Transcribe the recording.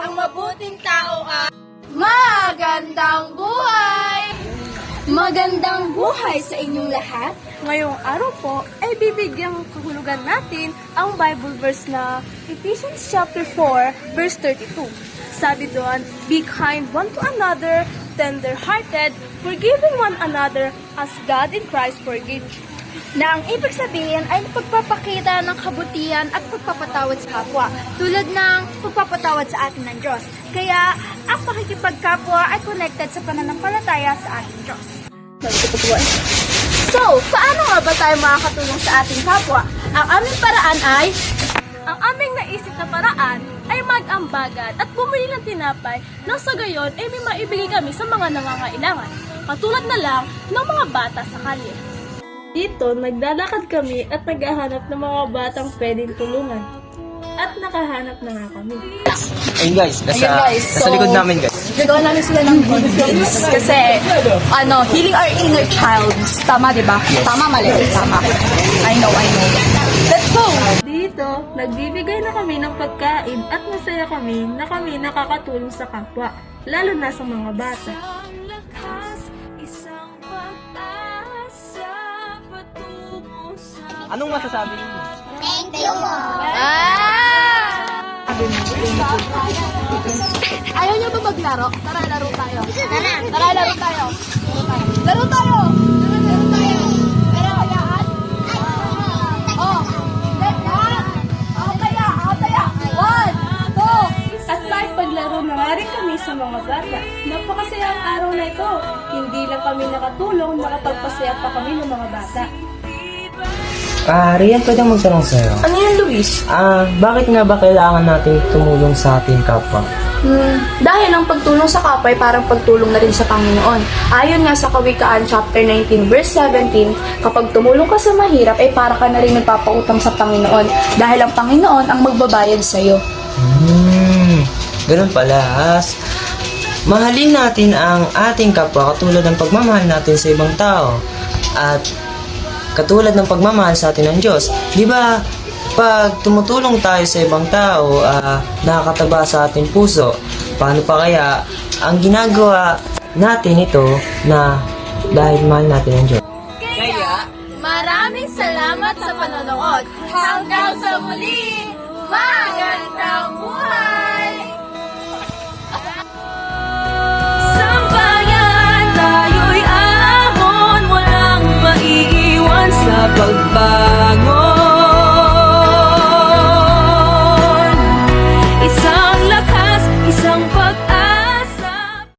ang mabuting tao ay magandang buhay! Magandang buhay sa inyong lahat. Ngayong araw po ay bibigyang kahulugan natin ang Bible verse na Ephesians chapter 4 verse 32. Sabi doon, be kind one to another, tender-hearted, forgiving one another as God in Christ forgave you. Na ang ibig sabihin ay pagpapakita ng kabutihan at pagpapatawad sa kapwa, tulad ng pagpapatawad sa atin ng Diyos. Kaya, ang pakikipagkapwa ay connected sa pananampalataya sa ating Diyos. So, paano nga ba tayo makakatulong sa ating kapwa? Ang aming paraan ay Ang aming naisip na paraan ay mag-ambagan at bumili ng tinapay nang sa gayon ay may maibigay kami sa mga nangangailangan, katulad na lang ng mga bata sa kalye. Dito, naglalakad kami at naghahanap ng mga batang pwedeng tulungan. At nakahanap na nga kami. Ayun guys, nasa so, likod namin guys. nagawa namin sila ng good deeds kasi, healing our inner childs. Tama, di ba? Tama, mali. Tama. I know. Let's go! Dito, nagbibigay na kami ng pagkain at masaya kami na kami nakakatulong sa kapwa, lalo na sa mga bata. Anong masasabi niyo? Ayaw niyo ba maglaro? Tara, laro tayo. Tara, laro tayo. Laro tayo! Pero hayaan? Oh, hayaan! Ako kaya! 1, 2, At paglaro na nga rin kami sa mga bata. Napakasaya ang araw na ito. Hindi lang kami nakatulong, nakapagpasaya pa kami ng mga bata. Rian, pwede magtanong sa'yo. Ano yan, Luis? Bakit nga ba kailangan natin tumulong sa ating kapwa? Dahil ang pagtulong sa kapwa ay parang pagtulong na rin sa Panginoon. Ayon nga sa Kawikaan chapter 19 verse 17, kapag tumulong ka sa mahirap ay para ka na rin nagpapautang sa Panginoon dahil ang Panginoon ang magbabayad sa iyo. Ganun pala. Mahalin natin ang ating kapwa katulad ng pagmamahal natin sa ibang tao. At katulad ng pagmamahal sa atin ng Diyos. Di ba, pag tumutulong tayo sa ibang tao, nakakataba sa ating puso. Paano pa kaya ang ginagawa natin ito na dahil mahal natin ang Diyos? Kaya, maraming salamat sa panonood. Hanggang sa muli, magandang buhay!